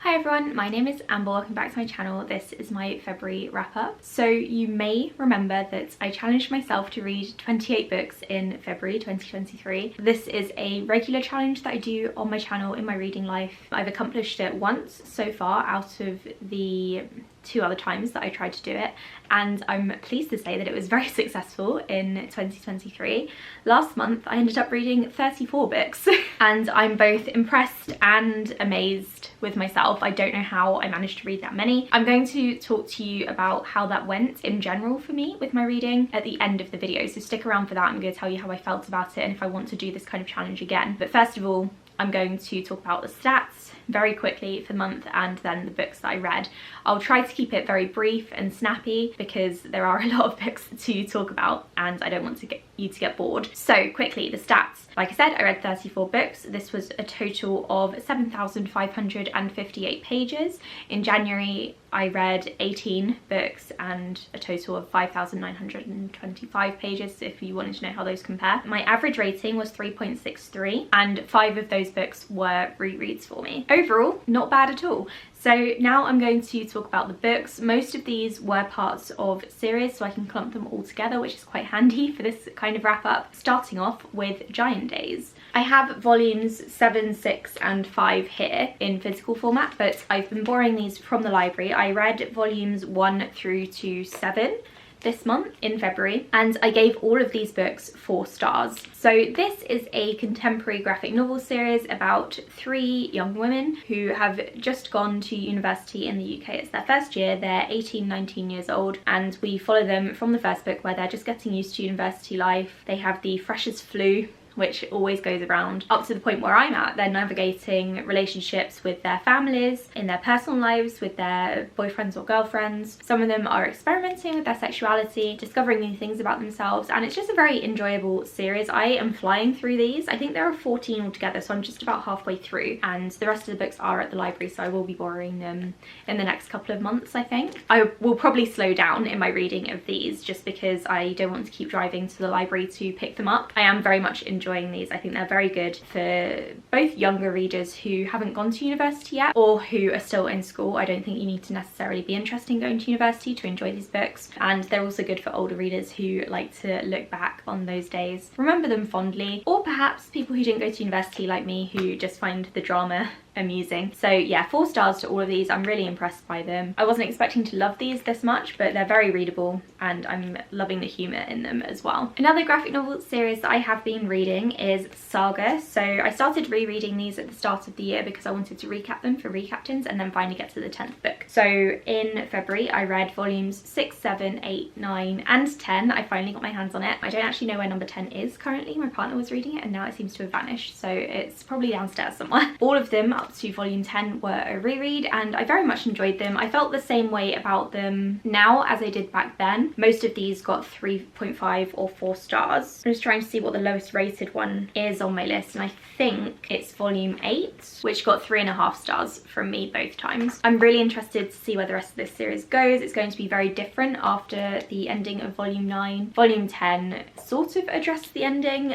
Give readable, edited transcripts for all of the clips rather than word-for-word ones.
Hi everyone, my name is Amber, welcome back to my channel. This is my February wrap up. So you may remember that I challenged myself to read 28 books in February 2023. This is a regular challenge that I do on my channel in my reading life. I've accomplished it once so far out of the 2 other times that I tried to do it, and I'm pleased to say that it was very successful in 2023. Last month I ended up reading 34 books and I'm both impressed and amazed with myself. I don't know how I managed to read that many. I'm going to talk to you about how that went in general for me with my reading at the end of the video, so stick around for that. I'm going to tell you how I felt about it and if I want to do this kind of challenge again. But first of all, I'm going to talk about the stats very quickly for the month and then the books that I read. I'll try to keep it very brief and snappy because there are a lot of books to talk about and I don't want you to get bored. So quickly, the stats. Like I said, I read 34 books. This was a total of 7,558 pages. In January, I read 18 books and a total of 5,925 pages, if you wanted to know how those compare. My average rating was 3.63 and 5 of those books were rereads for me. Overall, not bad at all. So now I'm going to talk about the books. Most of these were parts of series, so I can clump them all together, which is quite handy for this kind of wrap up. Starting off with Giant Days. I have volumes 7, 6 and 5 here in physical format, but I've been borrowing these from the library. I read volumes 1 through to 7 this month in February, and I gave all of these books 4 stars. So this is a contemporary graphic novel series about 3 young women who have just gone to university in the UK. It's their first year, they're 18, 19 years old, and we follow them from the first book where they're just getting used to university life. They have the freshers flu, which always goes around, up to the point where I'm at. They're navigating relationships with their families, in their personal lives, with their boyfriends or girlfriends. Some of them are experimenting with their sexuality, discovering new things about themselves, and it's just a very enjoyable series. I am flying through these. I think there are 14 altogether, so I'm just about halfway through, and the rest of the books are at the library, so I will be borrowing them in the next couple of months, I think. I will probably slow down in my reading of these just because I don't want to keep driving to the library to pick them up. I am very much enjoying these. I think they're very good for both younger readers who haven't gone to university yet or who are still in school. I don't think you need to necessarily be interested in going to university to enjoy these books, and they're also good for older readers who like to look back on those days, remember them fondly, or perhaps people who didn't go to university like me who just find the drama amusing. So yeah, 4 stars to all of these. I'm really impressed by them. I wasn't expecting to love these this much, but they're very readable and I'm loving the humour in them as well. Another graphic novel series that I have been reading is Saga. So I started rereading these at the start of the year because I wanted to recap them for recaptains and then finally get to the 10th book. So in February I read volumes 6, 7, 8, 9 and 10. I finally got my hands on it. I don't actually know where number 10 is currently. My partner was reading it and now it seems to have vanished, so it's probably downstairs somewhere. All of them up to volume 10 were a reread and I very much enjoyed them. I felt the same way about them now as I did back then. Most of these got 3.5 or 4 stars. I'm just trying to see what the lowest rated one is on my list, and I think it's volume 8, which got 3.5 stars from me both times. I'm really interested to see where the rest of this series goes. It's going to be very different after the ending of volume 9. Volume 10 sort of addressed the ending,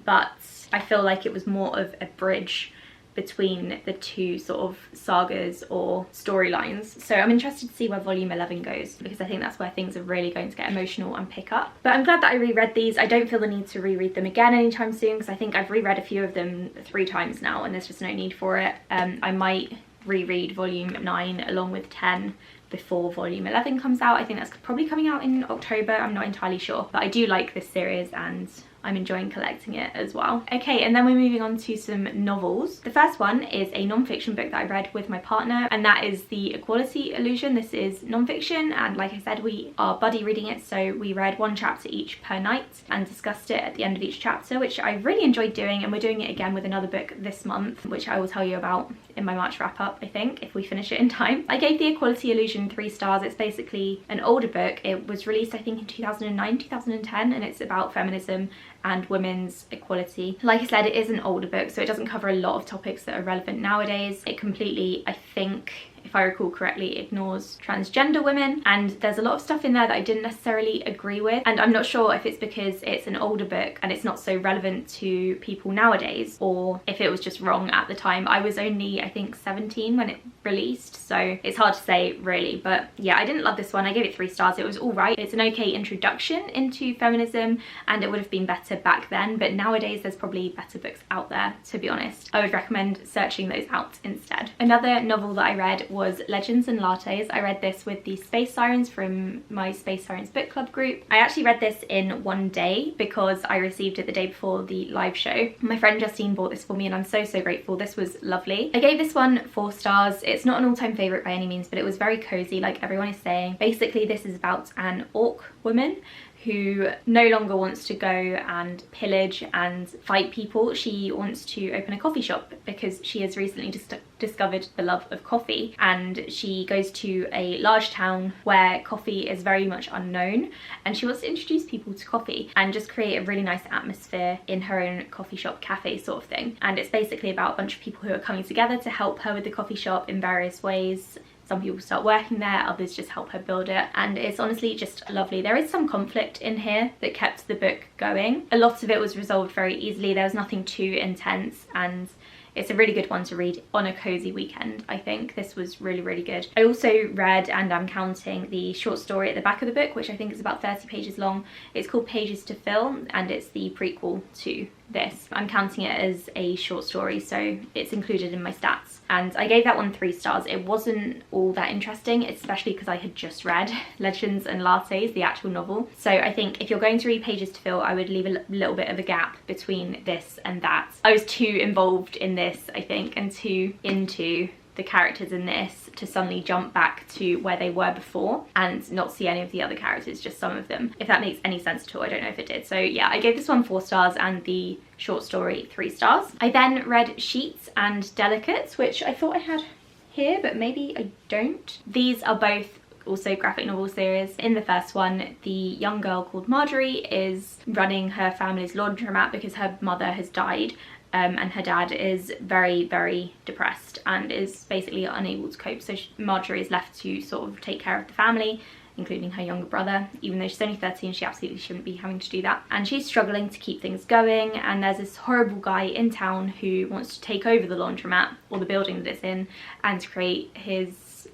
but I feel like it was more of a bridge between the 2 sort of sagas or storylines. So I'm interested to see where volume 11 goes because I think that's where things are really going to get emotional and pick up. But I'm glad that I reread these. I don't feel the need to reread them again anytime soon because I think I've reread a few of them 3 times now and there's just no need for it. I might reread volume 9 along with 10 before volume 11 comes out. I think that's probably coming out in October. I'm not entirely sure, but I do like this series and I'm enjoying collecting it as well. Okay, and then we're moving on to some novels. The first one is a non-fiction book that I read with my partner, and that is The Equality Illusion. This is non-fiction, and like I said, we are buddy reading it, so we read 1 chapter each per night and discussed it at the end of each chapter, which I really enjoyed doing, and we're doing it again with another book this month, which I will tell you about in my March wrap up, I think, if we finish it in time. I gave The Equality Illusion 3 stars. It's basically an older book. It was released I think in 2009, 2010, and it's about feminism and women's equality. Like I said, it is an older book, so it doesn't cover a lot of topics that are relevant nowadays. It completely, I think, if I recall correctly, ignores transgender women, and there's a lot of stuff in there that I didn't necessarily agree with, and I'm not sure if it's because it's an older book and it's not so relevant to people nowadays, or if it was just wrong at the time. I was only, I think, 17 when it released, so it's hard to say really. But yeah, I didn't love this one. I gave it 3 stars. It was all right. It's an okay introduction into feminism, and it would have been better back then, but nowadays there's probably better books out there, to be honest. I would recommend searching those out instead. Another novel that I read was Legends and Lattes. I read this with the Space Sirens from my Space Sirens book club group. I actually read this in one day because I received it the day before the live show. My friend Justine bought this for me and I'm so grateful. This was lovely. I gave this one 4 stars. It's not an all-time favourite by any means, but it was very cozy, like everyone is saying. Basically, this is about an orc woman who no longer wants to go and pillage and fight people. She wants to open a coffee shop because she has recently discovered the love of coffee, and she goes to a large town where coffee is very much unknown, and she wants to introduce people to coffee and just create a really nice atmosphere in her own coffee shop cafe sort of thing. And it's basically about a bunch of people who are coming together to help her with the coffee shop in various ways. Some people start working there, others just help her build it, and it's honestly just lovely. There is some conflict in here that kept the book going. A lot of it was resolved very easily. There was nothing too intense, and it's a really good one to read on a cozy weekend. I think this was really good. I also read, and I'm counting, the short story at the back of the book, which I think is about 30 pages long. It's called Pages to Fill, and it's the prequel to this. I'm counting it as a short story, so it's included in my stats, and I gave that one 3 stars. It wasn't all that interesting, especially because I had just read Legends and Lattes, the actual novel. So I think if you're going to read Pages to Fill, I would leave a little bit of a gap between this and that. I was too involved in this, I think, and too into the characters in this to suddenly jump back to where they were before and not see any of the other characters, just some of them. If that makes any sense at all, I don't know if it did. So yeah, I gave this one 4 stars and the short story 3 stars. I then read Sheets and Delicates, which I thought I had here, but maybe I don't. These are both also graphic novel series. In the first one, the young girl called Marjorie is running her family's laundromat because her mother has died. And her dad is very depressed and is basically unable to cope, so Marjorie is left to sort of take care of the family, including her younger brother. Even though she's only 13, she absolutely shouldn't be having to do that, and she's struggling to keep things going. And there's this horrible guy in town who wants to take over the laundromat, or the building that it's in, and create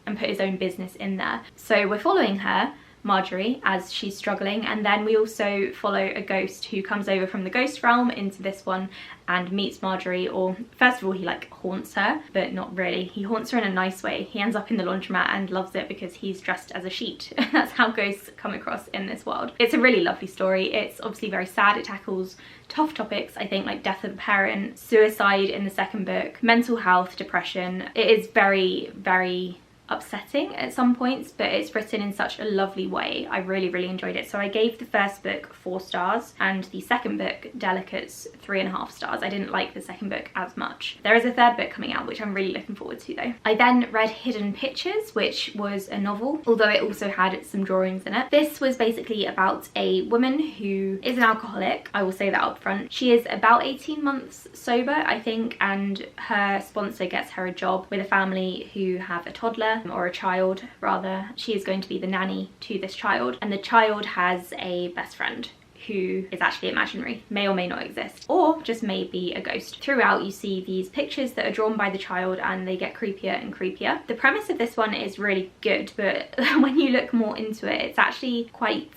and put his own business in there. So we're following her, Marjorie, as she's struggling, and then we also follow a ghost who comes over from the ghost realm into this one and meets Marjorie, or first of all he like haunts her, but not really. He haunts her in a nice way. He ends up in the laundromat and loves it because he's dressed as a sheet. That's how ghosts come across in this world. It's a really lovely story. It's obviously very sad. It tackles tough topics, I think, like death of a parent, suicide in the second book, mental health, depression. It is very upsetting at some points, but it's written in such a lovely way. I really enjoyed it. So I gave the first book 4 stars and the second book, Delicates, 3.5 stars. I didn't like the second book as much. There is a third book coming out, which I'm really looking forward to though. I then read Hidden Pictures, which was a novel, although it also had some drawings in it. This was basically about a woman who is an alcoholic. I will say that up front. She is about 18 months sober, I think, and her sponsor gets her a job with a family who have a toddler, or a child rather. She is going to be the nanny to this child, and the child has a best friend who is actually imaginary, may or may not exist, or just may be a ghost. Throughout you see these pictures that are drawn by the child, and they get creepier and creepier. The premise of this one is really good, but when you look more into it, it's actually quite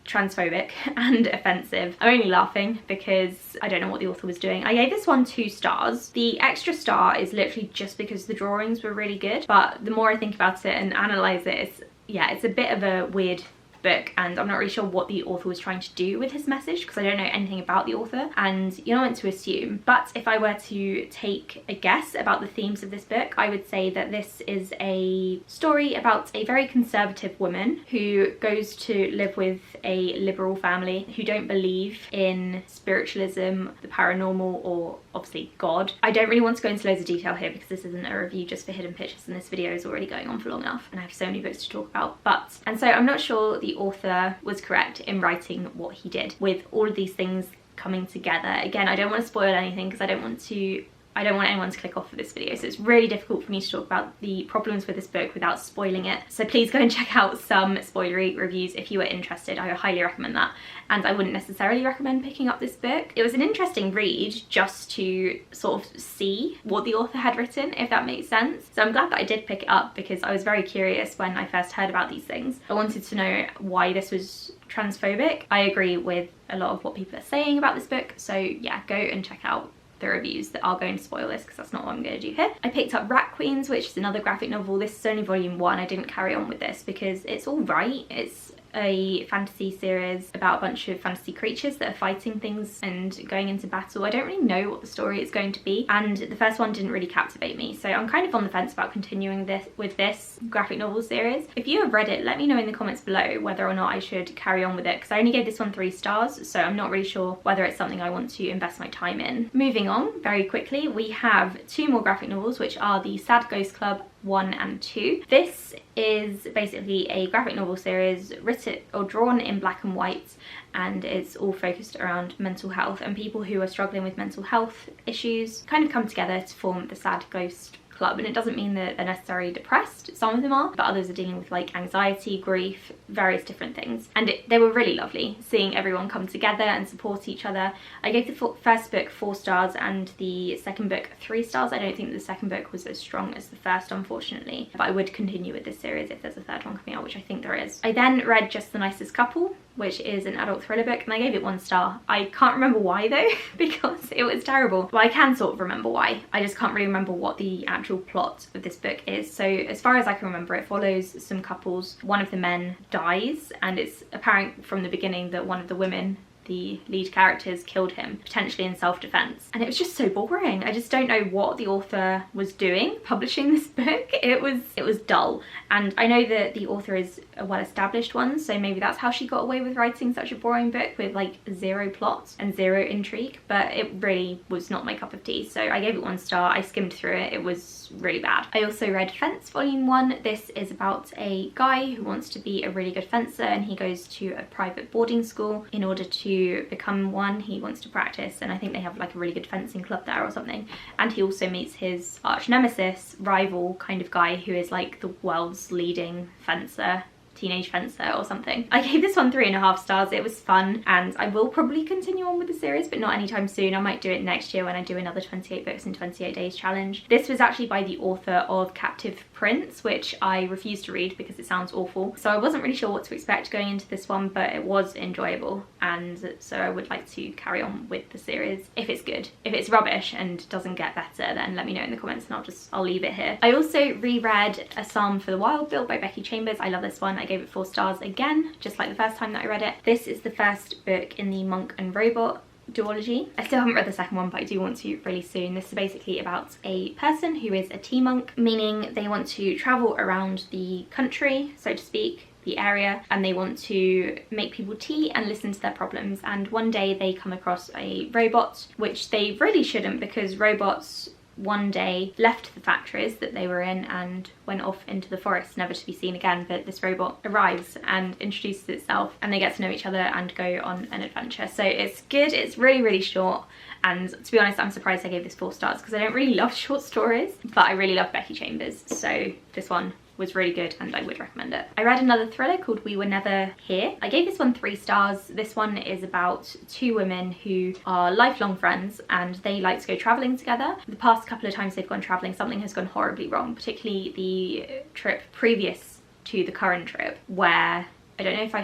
transphobic and offensive. I'm only laughing because I don't know what the author was doing. I gave this one 2 stars. The extra star is literally just because the drawings were really good, but the more I think about it and analyse it, it's a bit of a weird book, and I'm not really sure what the author was trying to do with his message because I don't know anything about the author, and you're not meant to assume. But if I were to take a guess about the themes of this book, I would say that this is a story about a very conservative woman who goes to live with a liberal family who don't believe in spiritualism, the paranormal, or obviously God. I don't really want to go into loads of detail here because this isn't a review just for Hidden Pictures, and this video is already going on for long enough and I have so many books to talk about. And so I'm not sure the author was correct in writing what he did with all of these things coming together. Again, I don't want to spoil anything because I don't want to I don't want anyone to click off of this video, so it's really difficult for me to talk about the problems with this book without spoiling it. So please go and check out some spoilery reviews if you are interested. I highly recommend that, and I wouldn't necessarily recommend picking up this book. It was an interesting read just to sort of see what the author had written, if that makes sense. So I'm glad that I did pick it up because I was very curious when I first heard about these things. I wanted to know why this was transphobic. I agree with a lot of what people are saying about this book, so yeah, go and check out the reviews that are going to spoil this because that's not what I'm going to do here. I picked up Rat Queens, which is another graphic novel. This is only volume 1. I didn't carry on with this because it's all right. It's a fantasy series about a bunch of fantasy creatures that are fighting things and going into battle. I don't really know what the story is going to be, and the first one didn't really captivate me, so I'm kind of on the fence about continuing this with this graphic novel series. If you have read it, let me know in the comments below whether or not I should carry on with it, because I only gave this one 3 stars, so I'm not really sure whether it's something I want to invest my time in. Moving on very quickly, we have 2 more graphic novels, which are the Sad Ghost Club 1 and 2. This is basically a graphic novel series written or drawn in black and white, and it's all focused around mental health, and people who are struggling with mental health issues kind of come together to form the Sad Ghost Club. And it doesn't mean that they're necessarily depressed, some of them are, but others are dealing with like anxiety, grief, various different things, and they were really lovely seeing everyone come together and support each other. I gave the first book 4 stars and the second book 3 stars. I don't think the second book was as strong as the first, unfortunately, but I would continue with this series if there's a third one coming out, which I think there is. I then read Just the Nicest Couple, which is an adult thriller book, and I gave it 1 star. I can't remember why though, because it was terrible. Well, I can sort of remember why. I just can't really remember what the actual plot of this book is. So as far as I can remember, it follows some couples. One of the men dies, and it's apparent from the beginning that one of the women, the lead characters, killed him, potentially in self-defense, and it was just so boring. I just don't know what the author was doing publishing this book. It was dull, and I know that the author is a well-established one, so maybe that's how she got away with writing such a boring book with like 0 plot and 0 intrigue, but it really was not my cup of tea, so I gave it 1 star. I skimmed through it. It was really bad. I also read Fence Volume 1. This is about a guy who wants to be a really good fencer, and he goes to a private boarding school. In order to become one, he wants to practice, and I think they have like a really good fencing club there or something, and he also meets his arch nemesis, rival kind of guy, who is like the world's leading fencer, teenage fencer or something. I gave this one 3.5 stars. It was fun, and I will probably continue on with the series, but not anytime soon. I might do it next year when I do another 28 books in 28 days challenge. This was actually by the author of Captive Prince, which I refused to read because it sounds awful, so I wasn't really sure what to expect going into this one, but it was enjoyable, and so I would like to carry on with the series if it's good. If it's rubbish and doesn't get better, then let me know in the comments and I'll leave it here. I also reread A Psalm for the Wild Bill by Becky Chambers. I love this one. I gave it 4 stars again, just like the first time that I read it. This is the first book in the Monk and Robot duology. I still haven't read the second one, but I do want to really soon. This is basically about a person who is a tea monk, meaning they want to travel around the country, so to speak, the area, and they want to make people tea and listen to their problems. And one day they come across a robot, which they really shouldn't, because robots one day left the factories that they were in and went off into the forest, never to be seen again. But this robot arrives and introduces itself, and they get to know each other and go on an adventure. So it's good. It's really short, and to be honest, I'm surprised I gave this 4 stars because I don't really love short stories, but I really love Becky Chambers, so this one was really good and I would recommend it. I read another thriller called We Were Never Here. I gave this one 3 stars. This one is about 2 women who are lifelong friends, and they like to go traveling together. The past couple of times they've gone traveling, something has gone horribly wrong, particularly the trip previous to the current trip, where I don't know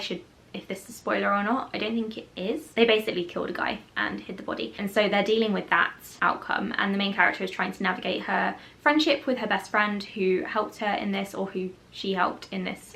if this is a spoiler or not. I don't think it is. They basically killed a guy and hid the body, and so they're dealing with that outcome, and the main character is trying to navigate her friendship with her best friend who helped her in this, or who she helped in this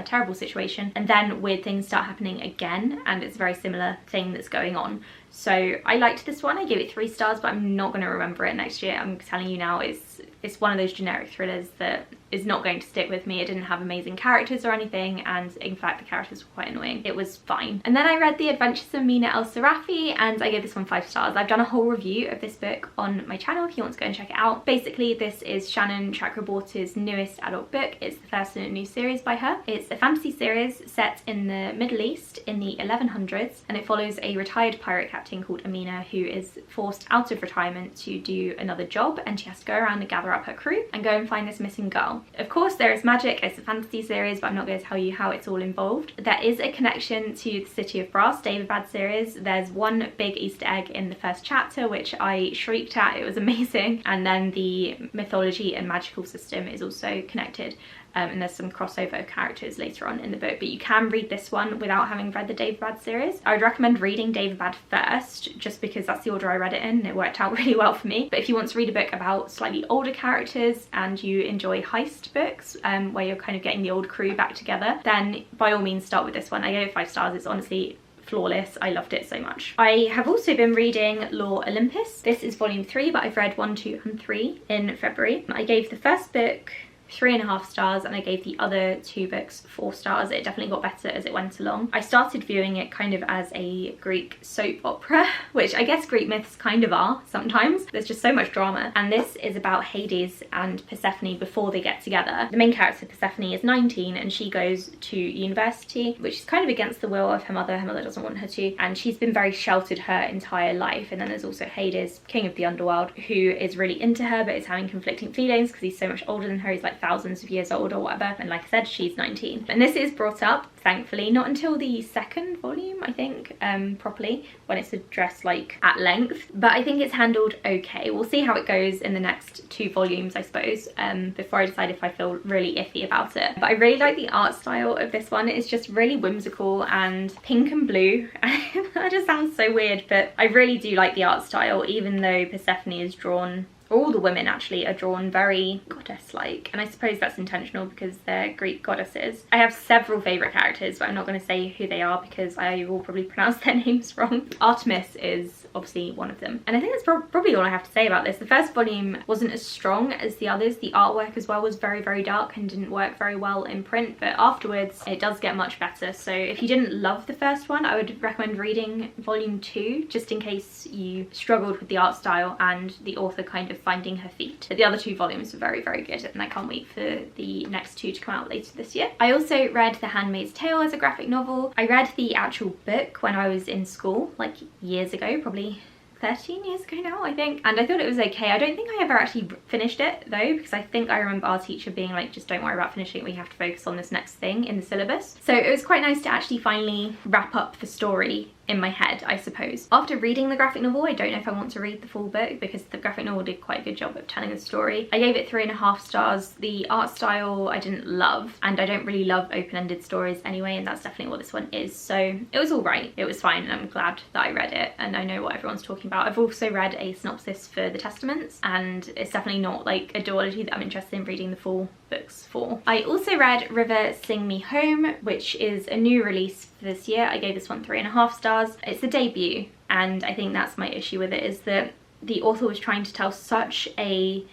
terrible situation, and then weird things start happening again, and it's a very similar thing that's going on. So I liked this one. I gave it 3 stars, but I'm not going to remember it next year. I'm telling you now, it's one of those generic thrillers that is not going to stick with me. It didn't have amazing characters or anything, and in fact the characters were quite annoying. It was fine. And then I read The Adventures of Mina El Sarafi, and I gave this one 5 stars. I've done a whole review of this book on my channel if you want to go and check it out. Basically, this is Shannon Chakraborty's newest adult book. It's the first in a new series by her. It's a fantasy series set in the Middle East in the 1100s, and it follows a retired pirate captain called Mina who is forced out of retirement to do another job, and she has to go around and gather up her crew and go and find this missing girl. Of course there is magic, it's a fantasy series, but I'm not going to tell you how it's all involved. There is a connection to the City of Brass David Bad series. There's one big Easter egg in the first chapter which I shrieked at, it was amazing, and then the mythology and magical system is also connected. And there's some crossover of characters later on in the book, but you can read this one without having read the David Bad series. I would recommend reading David Bad first, just because that's the order I read it in and it worked out really well for me. But if you want to read a book about slightly older characters and you enjoy heist books where you're kind of getting the old crew back together, then by all means start with this one. I gave it 5 stars. It's honestly flawless. I loved it so much. I have also been reading Law Olympus. This is volume 3, but I've read 1, 2 and 3 in February. I gave the first book 3.5 stars and I gave the other 2 books 4 stars. It definitely got better as it went along. I started viewing it kind of as a Greek soap opera, which I guess Greek myths kind of are sometimes. There's just so much drama, and this is about Hades and Persephone before they get together. The main character Persephone is 19 and she goes to university, which is kind of against the will of her mother. Her mother doesn't want her to, and she's been very sheltered her entire life. And then there's also Hades, king of the underworld, who is really into her but is having conflicting feelings because he's so much older than her. He's like thousands of years old or whatever, and like I said, she's 19. And this is brought up, thankfully, not until the 2nd volume, I think, properly, when it's addressed like at length, but I think it's handled okay. We'll see how it goes in the next 2 volumes, I suppose, before I decide if I feel really iffy about it. But I really like the art style of this one. It's just really whimsical and pink and blue. That just sounds so weird, but I really do like the art style, even though Persephone is drawn, all the women actually are drawn very goddess-like, and I suppose that's intentional because they're Greek goddesses. I have several favourite characters, but I'm not going to say who they are because I will probably pronounce their names wrong. Artemis is obviously one of them, and I think that's probably all I have to say about this. The first volume wasn't as strong as the others. The artwork as well was very, very dark and didn't work very well in print, but afterwards it does get much better. So if you didn't love the first one, I would recommend reading volume 2 just in case you struggled with the art style and the author kind of finding her feet. But the other 2 volumes were very, very good, and I can't wait for the next 2 to come out later this year. I also read The Handmaid's Tale as a graphic novel. I read the actual book when I was in school, like years ago, probably 13 years ago now, I think, and I thought it was okay. I don't think I ever actually finished it though, because I think I remember our teacher being like, just don't worry about finishing it, we have to focus on this next thing in the syllabus. So it was quite nice to actually finally wrap up the story in my head, I suppose. After reading the graphic novel, I don't know if I want to read the full book because the graphic novel did quite a good job of telling the story. I gave it 3.5 stars. The art style I didn't love, and I don't really love open-ended stories anyway, and that's definitely what this one is. So it was all right, it was fine, and I'm glad that I read it and I know what everyone's talking about. I've also read a synopsis for the Testaments, and it's definitely not like a duology that I'm interested in reading the full books for. I also read River Sing Me Home, which is a new release for this year. I gave this one 3.5 stars. It's a debut, and I think that's my issue with it, is that the author was trying to tell such a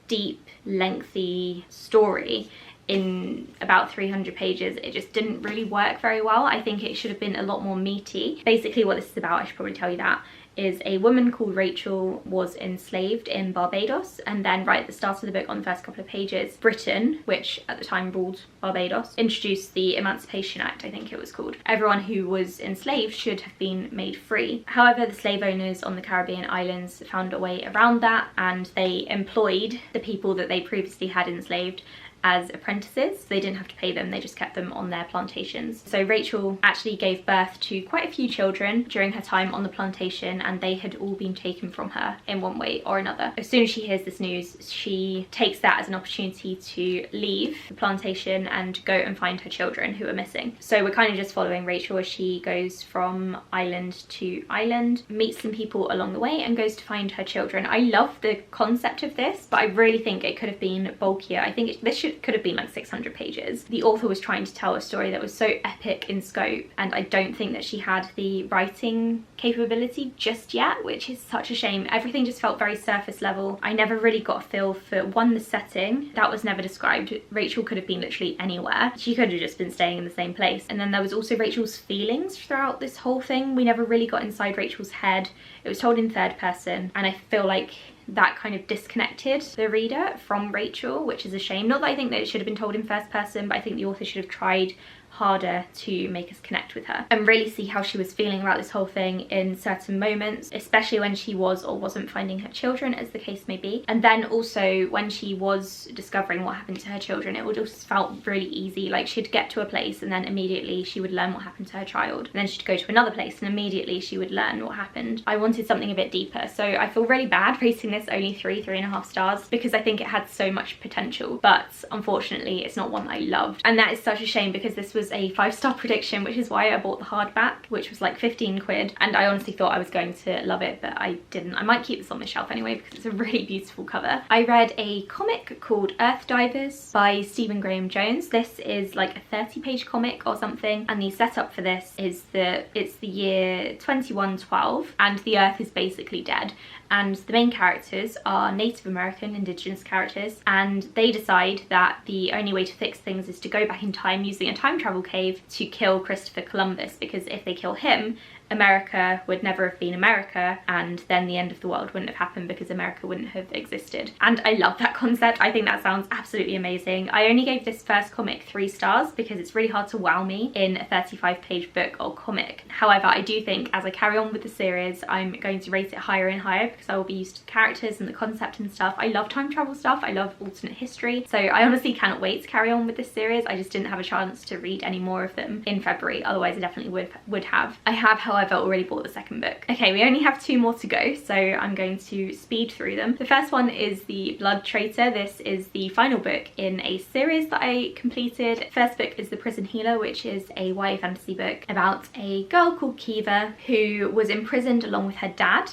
deep, lengthy story in about 300 pages. It just didn't really work very well. I think it should have been a lot more meaty. Basically what this is about, I should probably tell you that, is a woman called Rachel was enslaved in Barbados, and then right at the start of the book, on the first couple of pages, Britain, which at the time ruled Barbados, introduced the Emancipation Act, I think it was called. Everyone who was enslaved should have been made free. However, the slave owners on the Caribbean islands found a way around that, and they employed the people that they previously had enslaved as apprentices. They didn't have to pay them, they just kept them on their plantations. So Rachel actually gave birth to quite a few children during her time on the plantation, and they had all been taken from her in one way or another. As soon as she hears this news, she takes that as an opportunity to leave the plantation and go and find her children who are missing. So we're kind of just following Rachel as she goes from island to island, meets some people along the way, and goes to find her children. I love the concept of this, but I really think it could have been bulkier. I think this should could have been like 600 pages. The author was trying to tell a story that was so epic in scope, and I don't think that she had the writing capability just yet, which is such a shame. Everything just felt very surface level. I never really got a feel for, one, the setting. That was never described. Rachel could have been literally anywhere. She could have just been staying in the same place. And then there was also Rachel's feelings throughout this whole thing. We never really got inside Rachel's head. It was told in third person, and I feel like that kind of disconnected the reader from Rachel, which is a shame. Not that I think that it should have been told in first person, but I think the author should have tried harder to make us connect with her and really see how she was feeling about this whole thing in certain moments, especially when she was or wasn't finding her children, as the case may be. And then also when she was discovering what happened to her children, it would just felt really easy. Like she'd get to a place and then immediately she would learn what happened to her child, and then she'd go to another place and immediately she would learn what happened. I wanted something a bit deeper, so I feel really bad rating this only 3.5 stars, because I think it had so much potential, but unfortunately it's not one that I loved. And that is such a shame, because this was a 5-star prediction, which is why I bought the hardback, which was like 15 quid, and I honestly thought I was going to love it, but I didn't. I might keep this on the shelf anyway because it's a really beautiful cover. I read a comic called Earth Divers by Stephen Graham Jones. This is like a 30-page comic or something, and the setup for this is that it's the year 2112 and the Earth is basically dead, and the main characters are Native American indigenous characters, and they decide that the only way to fix things is to go back in time using a time travel cave to kill Christopher Columbus, because if they kill him, America would never have been America, and then the end of the world wouldn't have happened because America wouldn't have existed. And I love that concept. I think that sounds absolutely amazing. I only gave this first comic 3 stars because it's really hard to wow me in a 35-page book or comic. However, I do think as I carry on with the series, I'm going to rate it higher and higher because I will be used to the characters and the concept and stuff. I love time travel stuff. I love alternate history. So I honestly cannot wait to carry on with this series. I just didn't have a chance to read any more of them in February. Otherwise, I definitely would have. I have, however, already bought the second book. Okay, we only have 2 more to go, so I'm going to speed through them. The first one is The Blood Traitor. This is the final book in a series that I completed. First book is The Prison Healer, which is a YA fantasy book about a girl called Kiva who was imprisoned along with her dad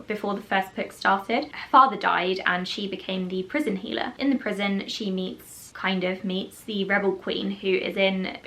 before the first book started. Her father died and she became the prison healer. In the prison, she meets the rebel queen,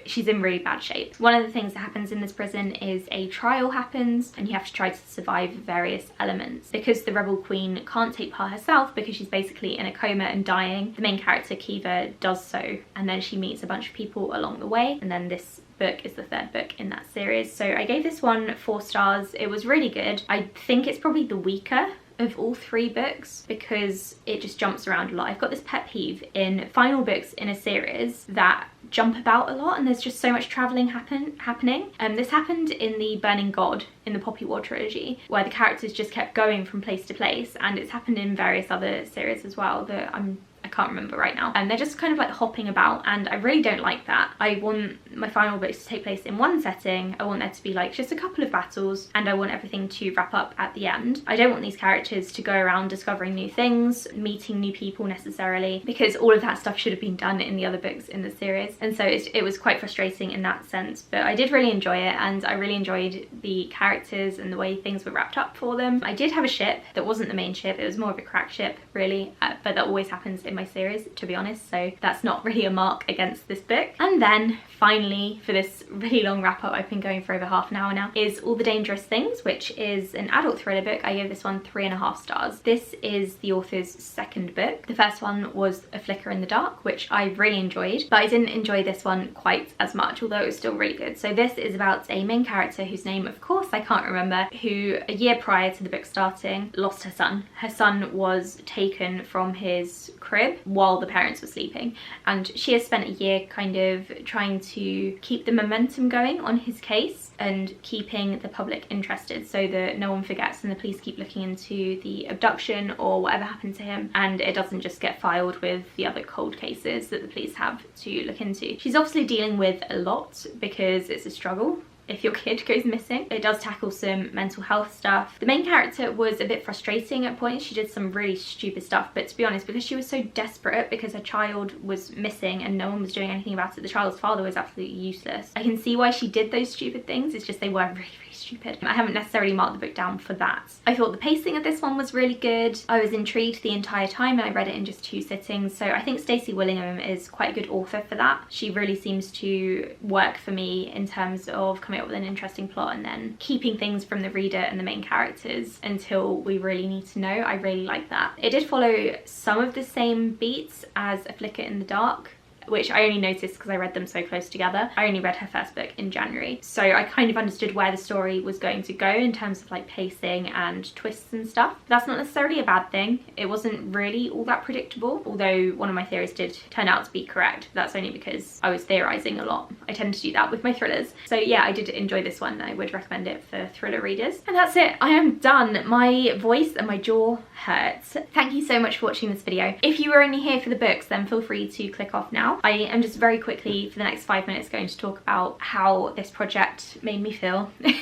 she's in really bad shape. One of the things that happens in this prison is a trial happens and you have to try to survive various elements. Because the rebel queen can't take part herself because she's basically in a coma and dying, the main character Kiva does so, and then she meets a bunch of people along the way, and then this book is the 3rd book in that series. So I gave this one 4 stars. It was really good. I think it's probably the weaker of all 3 books because it just jumps around a lot. I've got this pet peeve in final books in a series that jump about a lot and there's just so much travelling happening. This happened in the Burning God in the Poppy War trilogy, where the characters just kept going from place to place, and it's happened in various other series as well that I can't remember right now, and they're just kind of like hopping about, and I really don't like that. I want my final books to take place in one setting. I want there to be like just a couple of battles, and I want everything to wrap up at the end. I don't want these characters to go around discovering new things, meeting new people necessarily, because all of that stuff should have been done in the other books in the series, and so it was quite frustrating in that sense. But I did really enjoy it, and I really enjoyed the characters and the way things were wrapped up for them. I did have a ship that wasn't the main ship, it was more of a crack ship really, but that always happens in my series, to be honest, so that's not really a mark against this book. And then finally, for this really long wrap up, I've been going for over half an hour now, is All the Dangerous Things, which is an adult thriller book. I gave this one 3.5 stars. This is the author's 2nd book. The first one was A Flicker in the Dark, which I really enjoyed, but I didn't enjoy this one quite as much, although it was still really good. So this is about a main character whose name, of course, I can't remember, who a year prior to the book starting lost her son. Her son was taken from his crib while the parents were sleeping, and she has spent a year kind of trying to keep the momentum going on his case and keeping the public interested so that no one forgets and the police keep looking into the abduction or whatever happened to him, and it doesn't just get filed with the other cold cases that the police have to look into. She's obviously dealing with a lot because it's a struggle if your kid goes missing. It does tackle some mental health stuff. The main character was a bit frustrating at points. She did some really stupid stuff, but to be honest, because she was so desperate because her child was missing and no one was doing anything about it, the child's father was absolutely useless. I can see why she did those stupid things. It's just they were really, really stupid. stupid. I haven't necessarily marked the book down for that. I thought the pacing of this one was really good. I was intrigued the entire time and I read it in just 2 sittings. So I think Stacey Willingham is quite a good author for that. She really seems to work for me in terms of coming up with an interesting plot and then keeping things from the reader and the main characters until we really need to know. I really like that. It did follow some of the same beats as A Flicker in the Dark, which I only noticed because I read them so close together. I only read her first book in January, so I kind of understood where the story was going to go in terms of like pacing and twists and stuff. That's not necessarily a bad thing. It wasn't really all that predictable, although one of my theories did turn out to be correct. That's only because I was theorizing a lot. I tend to do that with my thrillers. So yeah, I did enjoy this one. I would recommend it for thriller readers. And that's it. I am done. My voice and my jaw hurts. Thank you so much for watching this video. If you were only here for the books, then feel free to click off now. I am just very quickly for the next 5 minutes going to talk about how this project made me feel and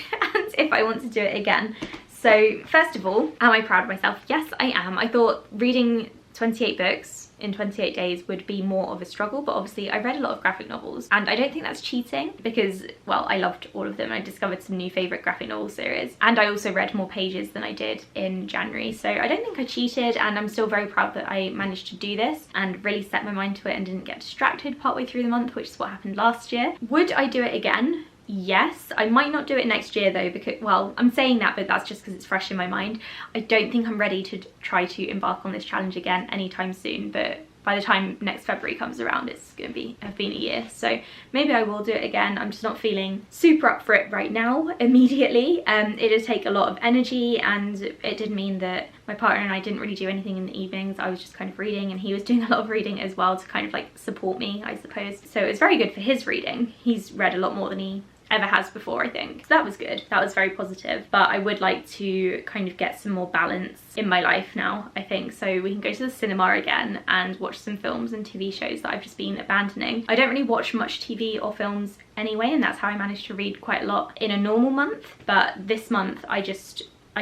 if I want to do it again. So first of all, am I proud of myself? Yes, I am. I thought reading 28 books in 28 days would be more of a struggle, but obviously I read a lot of graphic novels and I don't think that's cheating because, well, I loved all of them. I discovered some new favourite graphic novel series and I also read more pages than I did in January, so I don't think I cheated, and I'm still very proud that I managed to do this and really set my mind to it and didn't get distracted partway through the month, which is what happened last year. Would I do it again? Yes. I might not do it next year though, because, well, I'm saying that, but that's just because it's fresh in my mind. I don't think I'm ready to try to embark on this challenge again anytime soon, but by the time next February comes around, it's going to have been a year, so maybe I will do it again. I'm just not feeling super up for it right now immediately. It did take a lot of energy, and it did mean that my partner and I didn't really do anything in the evenings. I was just kind of reading, and he was doing a lot of reading as well to kind of like support me, I suppose. So it was very good for his reading. He's read a lot more than he ever has before, I think. So that was good. That was very positive. But I would like to kind of get some more balance in my life now, I think, so we can go to the cinema again and watch some films and TV shows that I've just been abandoning. I don't really watch much TV or films anyway, and that's how I managed to read quite a lot in a normal month. But this month I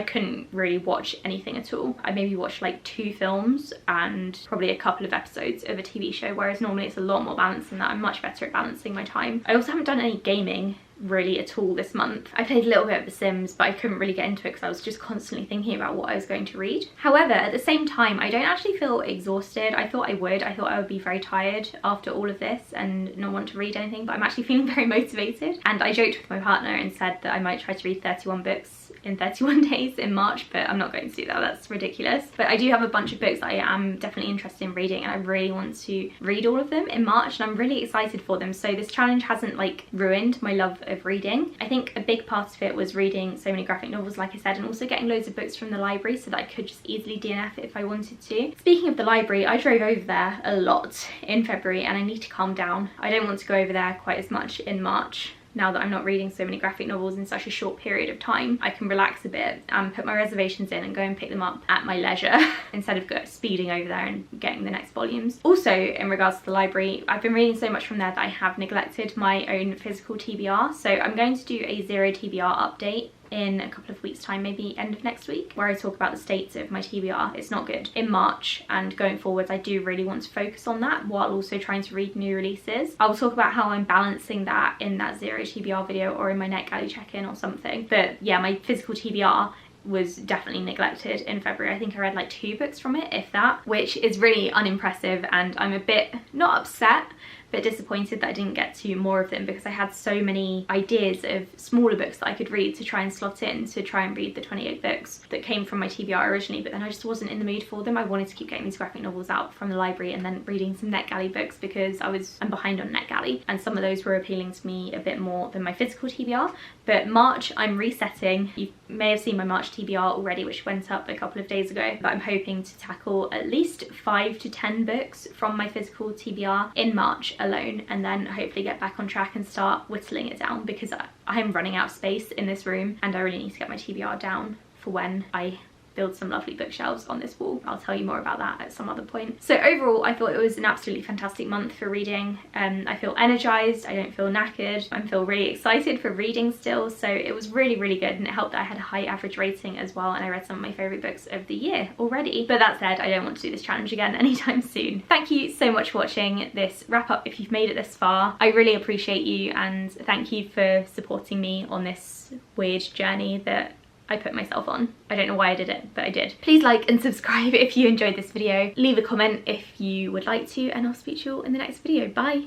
couldn't really watch anything at all. I maybe watched like 2 films and probably a couple of episodes of a TV show, whereas normally it's a lot more balanced than that. I'm much better at balancing my time. I also haven't done any gaming really at all this month. I played a little bit of The Sims, but I couldn't really get into it because I was just constantly thinking about what I was going to read. However, at the same time, I don't actually feel exhausted. I thought I would. I thought I would be very tired after all of this and not want to read anything, but I'm actually feeling very motivated. And I joked with my partner and said that I might try to read 31 books in 31 days in March, but I'm not going to do that. That's ridiculous. But I do have a bunch of books that I am definitely interested in reading, and I really want to read all of them in March, and I'm really excited for them. So this challenge hasn't like ruined my love of reading. I think a big part of it was reading so many graphic novels, like I said, and also getting loads of books from the library so that I could just easily DNF it if I wanted to. Speaking of the library, I drove over there a lot in February and I need to calm down. I don't want to go over there quite as much in March. Now that I'm not reading so many graphic novels in such a short period of time, I can relax a bit and put my reservations in and go and pick them up at my leisure instead of speeding over there and getting the next volumes. Also, in regards to the library, I've been reading so much from there that I have neglected my own physical TBR. So I'm going to do a zero TBR update in a couple of weeks time, maybe end of next week, where I talk about the states of my TBR. It's not good. In March and going forwards, I do really want to focus on that while also trying to read new releases. I will talk about how I'm balancing that in that zero TBR video or in my NetGalley check-in or something. But yeah, my physical TBR was definitely neglected in February. I think I read like 2 books from it, if that, which is really unimpressive, and I'm a bit not upset but disappointed that I didn't get to more of them because I had so many ideas of smaller books that I could read to try and slot in to try and read the 28 books that came from my TBR originally, but then I just wasn't in the mood for them. I wanted to keep getting these graphic novels out from the library and then reading some NetGalley books because I'm behind on NetGalley, and some of those were appealing to me a bit more than my physical TBR. But March, I'm resetting. You may have seen my March TBR already, which went up a couple of days ago, but I'm hoping to tackle at least 5 to 10 books from my physical TBR in March alone, and then hopefully get back on track and start whittling it down because I'm running out of space in this room and I really need to get my TBR down for when I build some lovely bookshelves on this wall. I'll tell you more about that at some other point. So overall, I thought it was an absolutely fantastic month for reading. I feel energized, I don't feel knackered, I feel really excited for reading still, so it was really, really good, and it helped that I had a high average rating as well, and I read some of my favourite books of the year already. But that said, I don't want to do this challenge again anytime soon. Thank you so much for watching this wrap up if you've made it this far. I really appreciate you, and thank you for supporting me on this weird journey that I put myself on. I don't know why I did it, but I did. Please like and subscribe if you enjoyed this video. Leave a comment if you would like to, and I'll speak to you all in the next video. Bye!